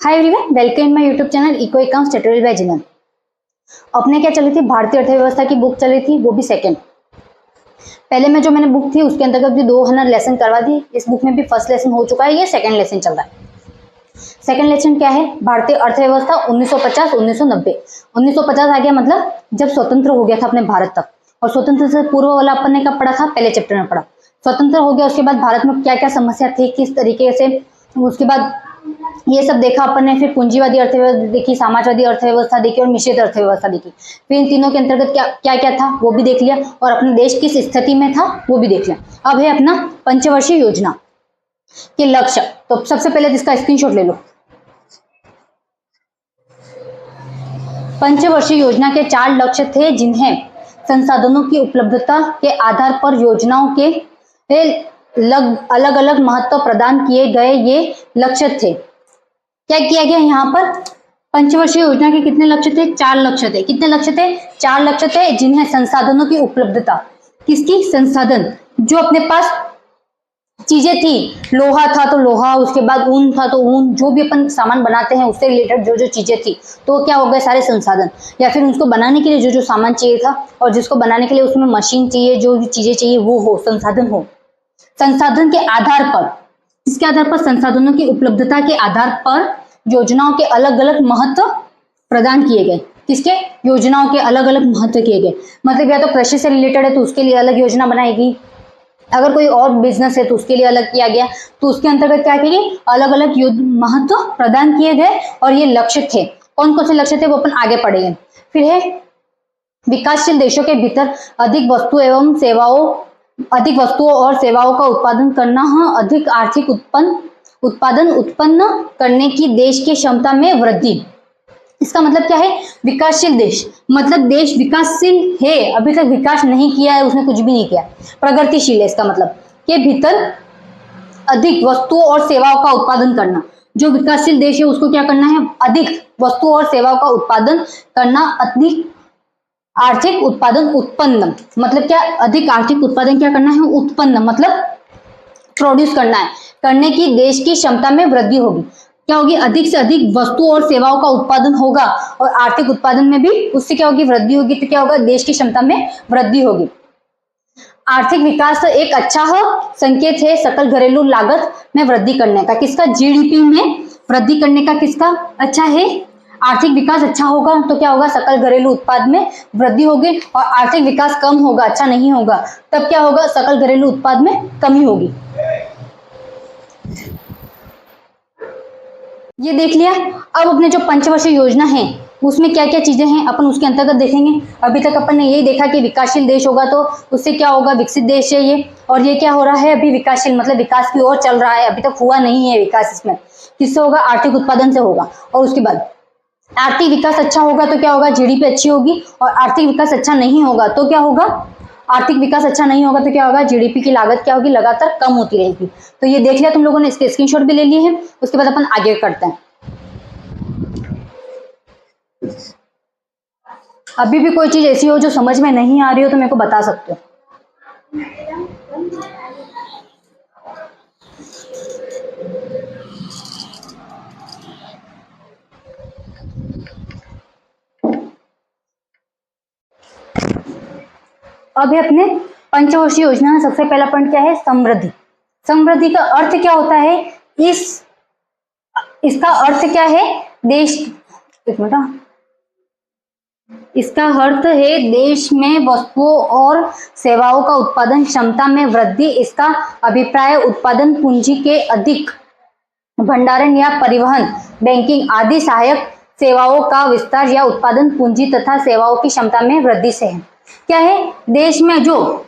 Hi everyone, welcome my YouTube channel eco accounts tutorial by Jinan. अपने क्या चली थी, भारतीय अर्थव्यवस्था की बुक चली थी, वो भी सेकंड। पहले में जो मैंने बुक थी उसके अंतर्गत भी 2 लेसन करवा दी। इस बुक में भी फर्स्ट लेसन हो चुका है, ये सेकंड लेसन चल रहा है। सेकंड लेसन क्या है? भारतीय अर्थव्यवस्था 1950-1990। 1950 आ गया मतलब जब स्वतंत्र हो गया था अपने भारत तक, और स्वतंत्र से पूर्व वाला अपन ने कब पढ़ा था? पहले चैप्टर में पढ़ा। स्वतंत्र हो गया उसके बाद भारत में क्या क्या समस्या थी, किस तरीके से, उसके बाद ये सब देखा अपन ने। फिर पूंजीवादी अर्थव्यवस्था देखी, समाजवादी अर्थव्यवस्था देखी और मिश्रित अर्थव्यवस्था देखी। फिर इन तीनों के अंतर्गत क्या क्या क्या था वो भी देख लिया, और अपने देश किस स्थिति में था वो भी देख लिया। अब है अपना पंचवर्षीय योजना के लक्ष्य। तो सबसे पहले इसका स्क्रीनशॉट ले लो। पंचवर्षीय योजना के 4 लक्ष्य थे, जिन्हें संसाधनों की उपलब्धता के आधार पर योजनाओं के अलग अलग महत्व प्रदान किए गए। ये लक्ष्य थे। क्या किया गया यहाँ पर? पंचवर्षीय योजना के कितने लक्ष्य थे? 4 लक्ष्य थे। कितने लक्ष्य थे? 4 लक्ष्य थे, जिन्हें संसाधनों की उपलब्धता, किसकी? संसाधन, जो अपने पास चीजें थी, लोहा था तो लोहा, उसके बाद ऊन था तो ऊन, जो भी अपन सामान बनाते हैं उससे रिलेटेड जो जो चीजें थी, तो क्या हो गए? सारे संसाधन। या फिर उसको बनाने के लिए जो जो सामान चाहिए था, और जिसको बनाने के लिए उसमें मशीन चाहिए, जो भी चीजें चाहिए वो हो, संसाधन हो। संसाधन के आधार पर, इसके आधार पर, संसाधनों की उपलब्धता के आधार पर योजनाओं के अलग अलग महत्व प्रदान किए गए। किसके? योजनाओं के अलग अलग महत्व किए गए। मतलब या तो कृषि से रिलेटेड है तो उसके लिए अलग योजना बनाएगी, अगर कोई और बिजनेस है तो उसके लिए अलग किया गया। तो उसके अंतर्गत क्या किए? अलग अलग महत्व प्रदान किए गए, और ये लक्ष्य थे। कौन कौन से लक्ष्य थे वो अपन आगे पढ़ेंगे। फिर है विकासशील देशों के भीतर अधिक वस्तुओं और सेवाओं का उत्पादन करना, अधिक आर्थिक उत्पादन उत्पन्न करने की देश की क्षमता में वृद्धि। इसका मतलब क्या है? विकासशील देश मतलब देश विकासशील है, अभी तक विकास नहीं किया है, उसने कुछ भी नहीं किया, प्रगतिशील है। इसका मतलब के भीतर अधिक वस्तुओं और सेवाओं का उत्पादन करना। जो विकासशील देश है उसको क्या करना है? अधिक वस्तुओं और सेवाओं का उत्पादन करना, अधिक आर्थिक उत्पादन उत्पन्न मतलब क्या? अधिक आर्थिक उत्पादन क्या करना है? उत्पन्न मतलब प्रोड्यूस करना है, करने की देश की क्षमता में वृद्धि होगी। क्या होगी? अधिक से अधिक वस्तुओं और सेवाओं का उत्पादन होगा, और आर्थिक उत्पादन में भी उससे क्या होगी? वृद्धि होगी। तो क्या होगा? देश की क्षमता में वृद्धि होगी। आर्थिक विकास एक अच्छा संकेत है सकल घरेलू लागत में वृद्धि करने का। किसका? जीडीपी में वृद्धि करने का किसका अच्छा है? आर्थिक विकास अच्छा होगा तो क्या होगा? सकल घरेलू उत्पाद में वृद्धि होगी। और आर्थिक विकास कम होगा, अच्छा नहीं होगा, तब क्या होगा? सकल घरेलू उत्पाद में कमी होगी। ये देख लिया। अब अपने जो पंचवर्षीय योजना है उसमें क्या क्या चीजें हैं अपन उसके अंतर्गत देखेंगे। अभी तक अपन ने यही देखा कि विकासशील देश होगा तो उससे क्या होगा? विकसित देश है ये। और ये क्या हो रहा है? अभी विकासशील मतलब विकास की ओर चल रहा है, अभी तक हुआ नहीं है विकास। इसमें किससे होगा? आर्थिक उत्पादन से होगा। और उसके बाद आर्थिक विकास अच्छा होगा तो क्या होगा? जीडीपी अच्छी होगी। और आर्थिक विकास अच्छा नहीं होगा तो क्या होगा? आर्थिक विकास अच्छा नहीं होगा तो क्या होगा? जीडीपी की लागत क्या होगी? लगातार कम होती रहेगी। तो ये देख लिया तुम लोगों ने, इसके स्क्रीनशॉट भी ले लिए हैं। उसके बाद अपन आगे करते हैं। अभी भी कोई चीज ऐसी हो जो समझ में नहीं आ रही हो तो मेरे को बता सकते हो। अभी अपने पंचवर्षीय योजना में सबसे पहला पॉइंट क्या है? समृद्धि। समृद्धि का अर्थ क्या होता है? इसका अर्थ क्या है? देश, एक मिनट, इसका अर्थ है देश में वस्तुओं और सेवाओं का उत्पादन क्षमता में वृद्धि। इसका अभिप्राय उत्पादन पूंजी के अधिक भंडारण या परिवहन, बैंकिंग आदि सहायक सेवाओं का विस्तार या उत्पादन पूंजी तथा सेवाओं की क्षमता में वृद्धि से है। क्या है? देश में जो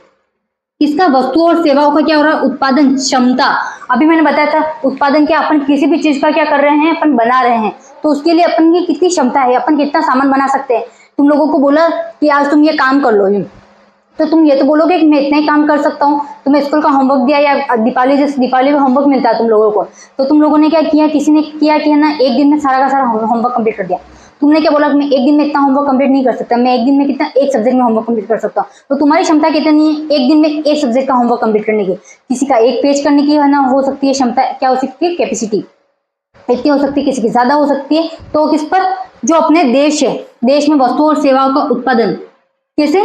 इसका वस्तुओं और सेवाओं का क्या हो रहा है? उत्पादन क्षमता। अभी मैंने बताया था उत्पादन क्या, अपन किसी भी चीज का क्या कर रहे हैं? अपन बना रहे हैं, तो उसके लिए अपन की कितनी क्षमता है, अपन कितना सामान बना सकते हैं। तुम लोगों को बोला कि आज तुम ये काम कर लो, तो तुम ये तो बोलोगे कि मैं इतना ही काम कर सकता हूँ। तुम्हें स्कूल का होमवर्क दिया, या दीपावली, जैसे दीपावली में होमवर्क मिलता है तुम लोगों को, तो तुम लोगों ने क्या किया? किसी ने किया कि है ना, एक दिन में सारा का सारा होमवर्क कंप्लीट कर दिया। तुमने क्या बोला कि मैं एक दिन में इतना होमवर्क कंप्लीट नहीं कर सकता, मैं एक दिन में कितना, एक सब्जेक्ट में होमवर्क कंप्लीट कर सकता हूँ। तो तुम्हारी क्षमता कितनी है? एक दिन में एक सब्जेक्ट का होमवर्क कंप्लीट करने की। किसी का एक पेज करने की है ना, हो सकती है क्षमता, क्या हो सकती है? कैपेसिटी। इतनी हो सकती है, किसी की ज्यादा हो सकती है। तो किस पर, जो अपने देश है, देश में वस्तु और सेवाओं का उत्पादन, कैसे,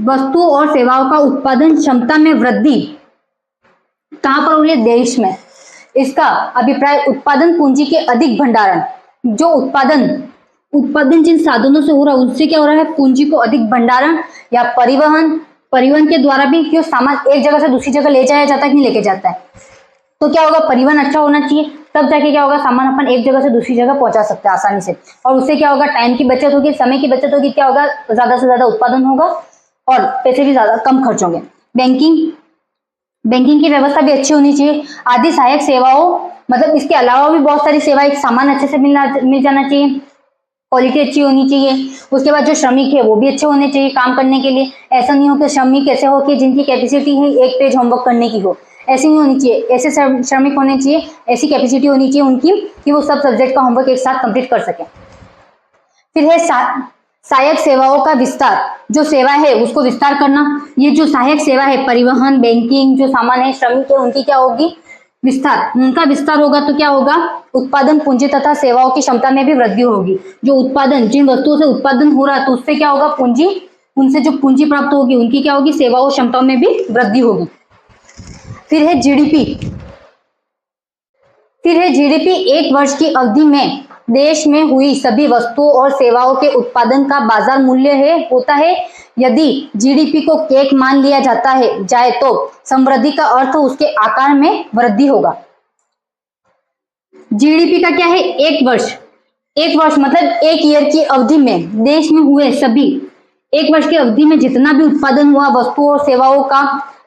वस्तु और सेवाओं का उत्पादन क्षमता में वृद्धि कहां पर हो रही है, देश में। इसका अभिप्राय उत्पादन पूंजी के अधिक भंडारण, जो उत्पादन जिन साधनों से हो रहा है उससे क्या हो रहा है, पूंजी को अधिक भंडारण या परिवहन के द्वारा भी, क्यों सामान एक जगह से दूसरी जगह ले जाया जाता है कि नहीं लेके जाता है, तो क्या होगा, परिवहन अच्छा होना चाहिए, तब जाके क्या होगा, सामान अपन एक जगह से दूसरी जगह पहुंचा सकते हैं आसानी से, और उससे क्या होगा, टाइम की बचत होगी, समय की बचत होगी, क्या होगा, ज्यादा से ज्यादा उत्पादन होगा और पैसे भी ज्यादा कम खर्च होंगे। बैंकिंग की व्यवस्था भी अच्छी होनी चाहिए। आदि सहायक सेवाओं, मतलब इसके अलावा भी बहुत सारी सेवाएं, सामान अच्छे से मिल जाना चाहिए, क्वालिटी अच्छी होनी चाहिए। उसके बाद जो श्रमिक है वो भी अच्छे होने चाहिए काम करने के लिए। ऐसा नहीं हो कि श्रमिक ऐसे हो कि जिनकी कैपेसिटी है एक पेज होमवर्क करने की हो, ऐसी नहीं होनी चाहिए। ऐसे श्रमिक होने चाहिए, ऐसी कैपेसिटी होनी चाहिए उनकी कि वो सब सब्जेक्ट का होमवर्क एक साथ कंप्लीट कर सके। फिर है सहायक सेवाओं का विस्तार, जो सेवा है उसको विस्तार करना। ये जो सहायक सेवा है, परिवहन, बैंकिंग, जो सामान है, श्रमिक है, उनकी क्या होगी, विस्तार। उनका विस्तार होगा तो क्या होगा, उत्पादन पूंजी तथा सेवाओं की क्षमता में भी वृद्धि होगी। जो उत्पादन, जिन वस्तुओं से उत्पादन हो रहा है तो उससे क्या होगा, पूंजी, उनसे जो पूंजी प्राप्त होगी उनकी क्या होगी, सेवाओं क्षमताओं में भी वृद्धि होगी। फिर है जीडीपी। एक वर्ष की अवधि में देश में हुई सभी वस्तुओं और सेवाओं के उत्पादन का बाजार मूल्य होता है। यदि जीडीपी को केक मान लिया जाए तो समृद्धि का अर्थ उसके आकार में वृद्धि होगा। जीडीपी का क्या है, एक वर्ष मतलब एक ईयर की अवधि में देश में हुए सभी, एक वर्ष की अवधि में जितना भी उत्पादन हुआ वस्तुओं और सेवाओं का,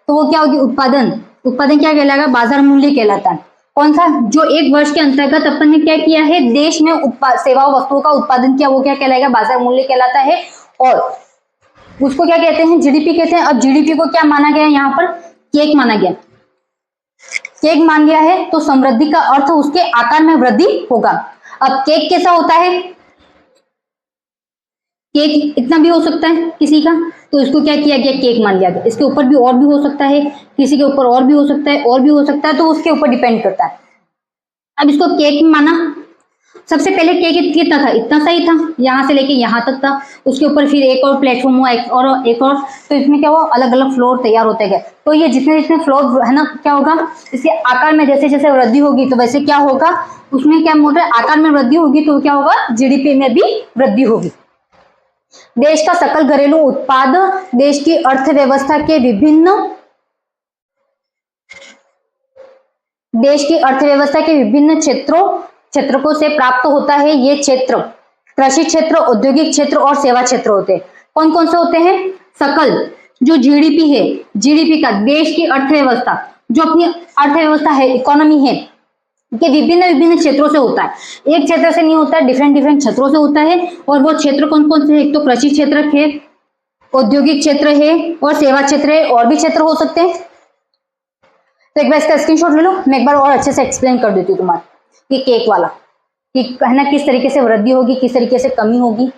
तो वो क्या होगी, उत्पादन क्या कहलाएगा, बाजार मूल्य कहलाता है। कौन सा, जो एक वर्ष के अंतर्गत अपन ने क्या किया है, देश में सेवाओं वस्तुओं का उत्पादन किया, वो क्या कहलाएगा, बाजार मूल्य कहलाता है। और उसको क्या कहते हैं, जीडीपी कहते हैं। अब जीडीपी को क्या माना गया, यहाँ पर केक माना गया, केक मान लिया है तो समृद्धि का अर्थ उसके आकार में वृद्धि होगा। अब केक कैसा होता है, केक इतना भी हो सकता है किसी का, तो इसको क्या किया गया, केक मान लिया गया। इसके ऊपर भी और भी हो सकता है, किसी के ऊपर और भी हो सकता है, और भी हो सकता है, तो उसके ऊपर डिपेंड करता है। अब इसको केक माना, सबसे पहले केक कितना था, इतना सही था, यहाँ से लेके यहाँ तक था। उसके ऊपर फिर एक और प्लेटफॉर्म हुआ, एक और, तो इसमें क्या हुआ, अलग अलग फ्लोर तैयार होते गए। तो ये जितने जितने फ्लोर है ना, क्या होगा, इसके आकार में जैसे जैसे वृद्धि होगी तो वैसे क्या होगा, उसमें क्या मोटे आकार में वृद्धि होगी तो क्या होगा, जीडीपी में भी वृद्धि होगी। देश का सकल घरेलू उत्पाद देश की अर्थव्यवस्था के विभिन्न क्षेत्रों से प्राप्त होता है। ये क्षेत्र कृषि क्षेत्र, औद्योगिक क्षेत्र और सेवा क्षेत्र होते हैं। कौन कौन से होते हैं, सकल, जो जीडीपी है, जीडीपी का देश की अर्थव्यवस्था, जो अपनी अर्थव्यवस्था है, इकोनॉमी है, कि विभिन्न क्षेत्रों से होता है। एक क्षेत्र से नहीं होता है, डिफरेंट क्षेत्रों से होता है। और वो क्षेत्र कौन कौन से हैं, एक तो कृषि क्षेत्र है, औद्योगिक क्षेत्र है और सेवा क्षेत्र है, और भी क्षेत्र हो सकते हैं। तो एक बार इसका स्क्रीनशॉट ले लो, मैं एक बार और अच्छे से एक्सप्लेन कर देती हूँ तुम्हारा ये केक वाला, कि है ना किस तरीके से वृद्धि होगी, किस तरीके से कमी होगी।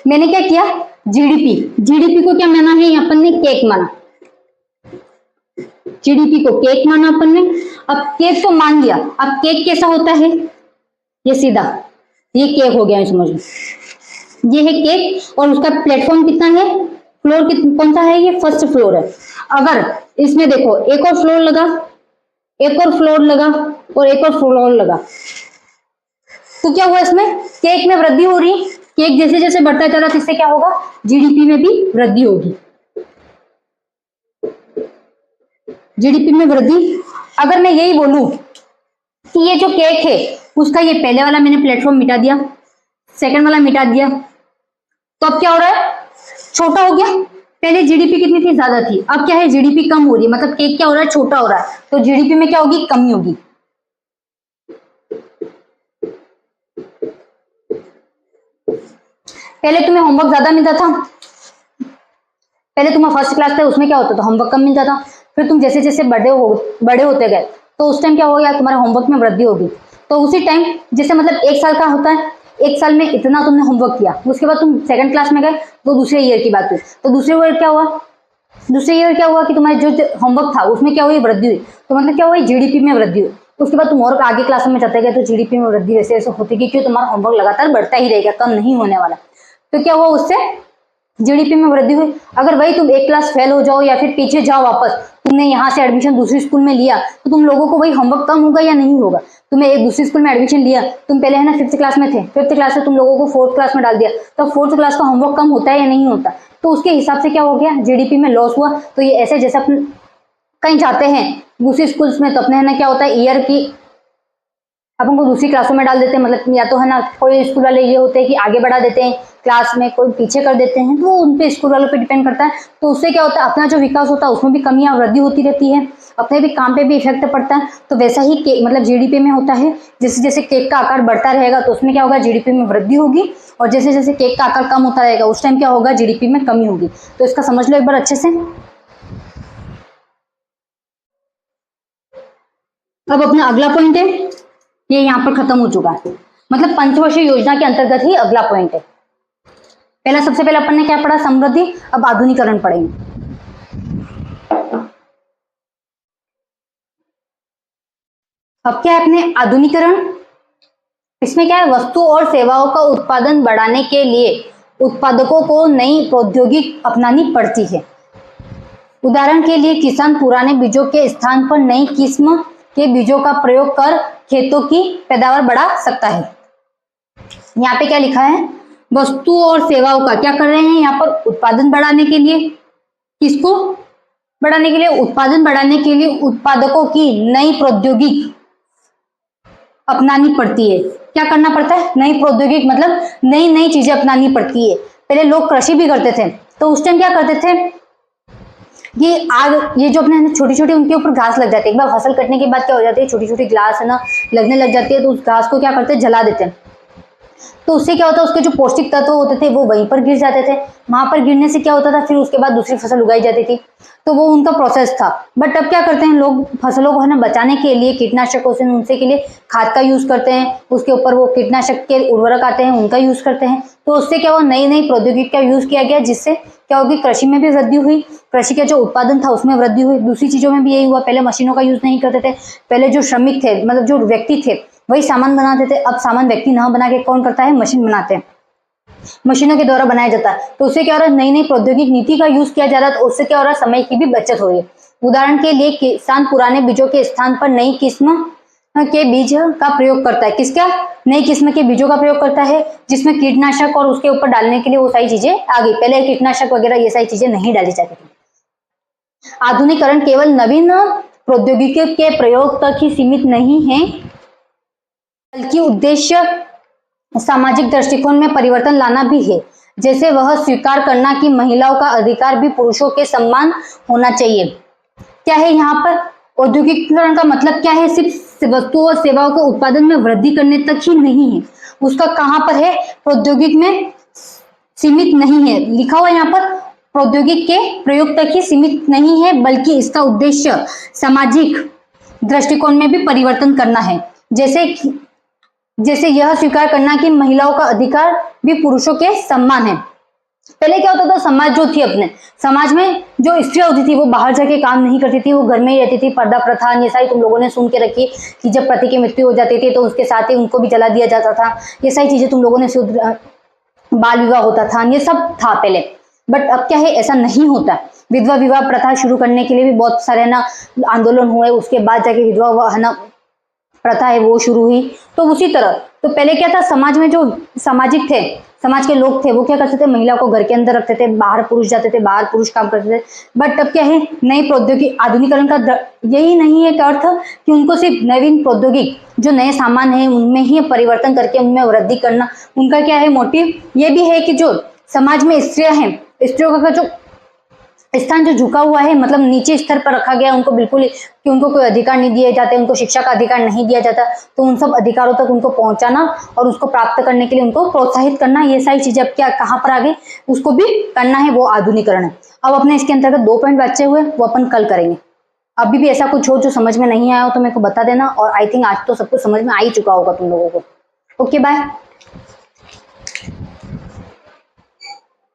मैंने क्या किया, जीडीपी को क्या माना है, अपन ने केक माना, जीडीपी को केक माना अपन ने। अब केक तो मान लिया, अब केक कैसा होता है, ये सीधा, ये केक हो गया, समझ लो ये है केक। और उसका प्लेटफॉर्म कितना है, फ्लोर कौन सा है, ये फर्स्ट फ्लोर है। अगर इसमें देखो एक और फ्लोर लगा, एक और फ्लोर लगा और एक और फ्लोर लगा, तो क्या हुआ, इसमें केक में वृद्धि हो रही है। केक जैसे जैसे बढ़ता चला इससे क्या होगा, जीडीपी में भी वृद्धि होगी, जीडीपी में वृद्धि। अगर मैं यही बोलूं कि ये जो केक है उसका ये पहले वाला मैंने प्लेटफॉर्म मिटा दिया, सेकंड वाला मिटा दिया, तो अब क्या हो रहा है, छोटा हो गया। पहले जीडीपी कितनी थी, ज्यादा थी, अब क्या है, जीडीपी कम हो रही है, मतलब केक क्या हो रहा है, छोटा हो रहा है, तो जीडीपी में क्या होगी, कमी होगी। पहले तुम्हें होमवर्क ज्यादा मिलता था, पहले तुम्हारा फर्स्ट क्लास था, उसमें क्या होता था, होमवर्क कम मिलता था। फिर तुम जैसे जैसे बड़े होते गए तो उस टाइम क्या होगा, तुम्हारे होमवर्क में वृद्धि होगी। तो उसी टाइम जैसे मतलब एक साल का होता है, एक साल में इतना तुमने होमवर्क किया, उसके बाद तुम सेकंड क्लास में गए तो दूसरे ईयर की बात हुई, तो दूसरे ईयर क्या हुआ, दूसरे ईयर क्या हुआ कि तुम्हारे जो होमवर्क था उसमें क्या हुई, वृद्धि हुई। तो मतलब क्या हुआ, जीडीपी में वृद्धि हुई। उसके बाद तुम और आगे क्लास में जाते गए तो जीडीपी में वृद्धि वैसे ऐसे होती गई, क्यों, तुम्हारा होमवर्क लगातार बढ़ता ही रहेगा, कम नहीं होने वाला। तो क्या हुआ, उससे जीडीपी में वृद्धि हुई। अगर वही तुम एक क्लास फेल हो जाओ या फिर पीछे जाओ वापस, तुमने यहाँ से एडमिशन दूसरी स्कूल में लिया, तो तुम लोगों को वही होमवर्क कम होगा या नहीं होगा। तुम्हें एक दूसरी स्कूल में एडमिशन लिया, तुम पहले है ना 5th क्लास में थे, 5th क्लास से तुम लोगों को 4th क्लास में डाल दिया, तो 4th क्लास का होमवर्क कम होता है या नहीं होता। तो उसके हिसाब से क्या हो गया, जीडीपी में लॉस हुआ। तो ये ऐसे जैसे अपन कहीं जाते हैं दूसरी स्कूल्स में, तो अपने है ना क्या होता है, ईयर की अपन को दूसरी क्लासों में डाल देते हैं, मतलब या तो है ना कोई स्कूल वाले ये होते हैं कि आगे बढ़ा देते हैं क्लास में, कोई पीछे कर देते हैं, तो वो उन पे स्कूल वालों पे डिपेंड करता है। तो उससे क्या होता है, अपना जो विकास होता है उसमें भी कमियां वृद्धि होती रहती है, अपने भी काम पे भी इफेक्ट पड़ता है। तो वैसा ही मतलब जीडीपी में होता है, जैसे जैसे केक का आकार बढ़ता रहेगा तो उसमें क्या होगा, जीडीपी में वृद्धि होगी, और जैसे जैसे केक का आकार कम होता रहेगा उस टाइम क्या होगा, जीडीपी में कमी होगी। तो इसका समझ लो एक बार अच्छे से। अब अपना अगला पॉइंट है, ये यहाँ पर खत्म हो चुका है, मतलब पंचवर्षीय योजना के अंतर्गत ही अगला पॉइंट है। पहला सबसे पहले अपन ने क्या पढ़ा, समृद्धि, अब आधुनिकरण पढ़ेंगे। अब क्या है अपने आधुनिकरण, इसमें क्या है, वस्तु और सेवाओं का उत्पादन बढ़ाने के लिए उत्पादकों को नई प्रौद्योगिकी अपनानी पड़ती है। उदाहरण के लिए किसान पुराने बीजों के स्थान पर नई किस्म के बीजों का प्रयोग कर खेतों की पैदावार बढ़ा सकता है। यहाँ पे क्या लिखा है, वस्तु और सेवाओं का क्या कर रहे हैं यहाँ पर, उत्पादन बढ़ाने के लिए, किसको बढ़ाने के लिए, उत्पादन बढ़ाने के लिए उत्पादकों की नई प्रौद्योगिकी अपनानी पड़ती है। क्या करना पड़ता है, नई प्रौद्योगिकी मतलब नई नई चीजें अपनानी पड़ती है। पहले लोग कृषि भी करते थे, तो उस टाइम क्या करते थे, ये आग, ये जो अपने छोटी छोटी उनके ऊपर घास लग जाती है, एक बार फसल कटने के बाद क्या हो जाती है, छोटी छोटी घास है ना लगने लग जाती है, तो उस घास को क्या करते हैं, जला देते हैं। तो उससे क्या होता है, उसके जो पौष्टिक तत्व होते थे वो वहीं पर गिर जाते थे, वहां पर गिरने से क्या होता था, फिर उसके बाद दूसरी फसल उगाई जाती थी। तो वो उनका प्रोसेस था। बट अब क्या करते हैं लोग, फसलों को है ना बचाने के लिए कीटनाशकों से उनसे के लिए खाद का यूज करते हैं, उसके ऊपर वो कीटनाशक के उर्वरक आते हैं उनका यूज करते हैं। तो उससे क्या हुआ, नई नई प्रौद्योगिकी का यूज किया गया, जिससे क्या होगी, कृषि में भी वृद्धि हुई, कृषि का जो उत्पादन था उसमें वृद्धि हुई। दूसरी चीजों में भी यही हुआ, पहले मशीनों का यूज नहीं करते थे, पहले जो श्रमिक थे मतलब जो व्यक्ति थे वही सामान बनाते थे, अब सामान व्यक्ति ना बना के कौन करता है, मशीन बनाते हैं, मशीनों के द्वारा बनाया जाता है। तो उससे क्या हो रहा है, नई नई प्रौद्योगिक नीति का यूज किया जा रहा है, तो उससे क्या हो रहा है, समय की भी बचत हो रही है। उदाहरण के लिए किसान पुराने बीजों के स्थान पर नई किस्म के बीज का प्रयोग करता है, किसका, नई किस्म के बीजों का प्रयोग करता है, जिसमें कीटनाशक और उसके ऊपर डालने के लिए वो सारी चीजें आ गई, पहले कीटनाशक वगैरह ये सारी चीजें नहीं डाली जाती थी। आधुनिकरण केवल नवीन प्रौद्योगिकी के प्रयोग तक ही सीमित नहीं है, बल्कि उद्देश्य सामाजिक दृष्टिकोण में परिवर्तन लाना भी है। जैसे वह स्वीकार करना कि महिलाओं का अधिकार भी पुरुषों के समान होना चाहिए। क्या है यहाँ पर, औद्योगिकीकरण का मतलब क्या है, सिर्फ वस्तुओं और सेवाओं के उत्पादन में वृद्धि करने तक ही नहीं है, उसका कहाँ पर है, प्रौद्योगिक में सीमित नहीं है, लिखा हुआ यहाँ पर प्रौद्योगिक के प्रयोग तक ही सीमित नहीं है, बल्कि इसका उद्देश्य सामाजिक दृष्टिकोण में भी परिवर्तन करना है। जैसे यह स्वीकार करना कि महिलाओं का अधिकार भी पुरुषों के समान है। पहले क्या होता था, समाज जो थी, अपने समाज में जो स्त्रियां होती थी वो बाहर जाके काम नहीं करती थी, वो घर में ही रहती थी, पर्दा प्रथा ये सारी तुम लोगों ने सुन के रखी कि जब पति की मृत्यु हो जाती थी तो उसके साथ ही उनको भी जला दिया जाता था, ये सारी चीजें तुम लोगों ने, बाल विवाह होता था, ये सब था पहले। बट अब क्या है, ऐसा नहीं होता। विधवा विवाह प्रथा शुरू करने के लिए भी बहुत सारे ना आंदोलन हुए, उसके बाद जाके विधवा है ना प्रथा है वो शुरू हुई। तो उसी तरह, तो पहले क्या था, समाज में जो सामाजिक थे, समाज के लोग थे, वो क्या करते थे, महिला को घर के अंदर रखते थे, बाहर पुरुष जाते थे, बाहर पुरुष काम करते थे। बट अब क्या है, नई प्रौद्योगिकी, आधुनिकरण का यही नहीं है का अर्थ कि उनको सिर्फ नवीन प्रौद्योगिक जो नए सामान है उनमें ही परिवर्तन करके उनमें वृद्धि करना, उनका क्या है मोटिव, ये भी है कि जो समाज में स्त्रियां हैं, स्त्रियों का जो स्थान जो झुका हुआ है, मतलब नीचे स्तर पर रखा गया, उनको बिल्कुल कि उनको कोई अधिकार नहीं दिए जाते, उनको शिक्षा का अधिकार नहीं दिया जाता, तो उन सब अधिकारों तक उनको पहुंचाना और उसको प्राप्त करने के लिए उनको प्रोत्साहित करना, ये सारी चीजें अब क्या कहाँ पर आ गई, उसको भी करना है, वो आधुनिकरण है। अब अपने इसके अंतर्गत 2 पॉइंट बचे हुए, वो अपन कल करेंगे। अभी भी ऐसा कुछ हो जो समझ में नहीं आया हो तो मेरे को बता देना, और आई थिंक आज तो सब कुछ समझ में आ ही चुका होगा तुम लोगों को। Okay bye.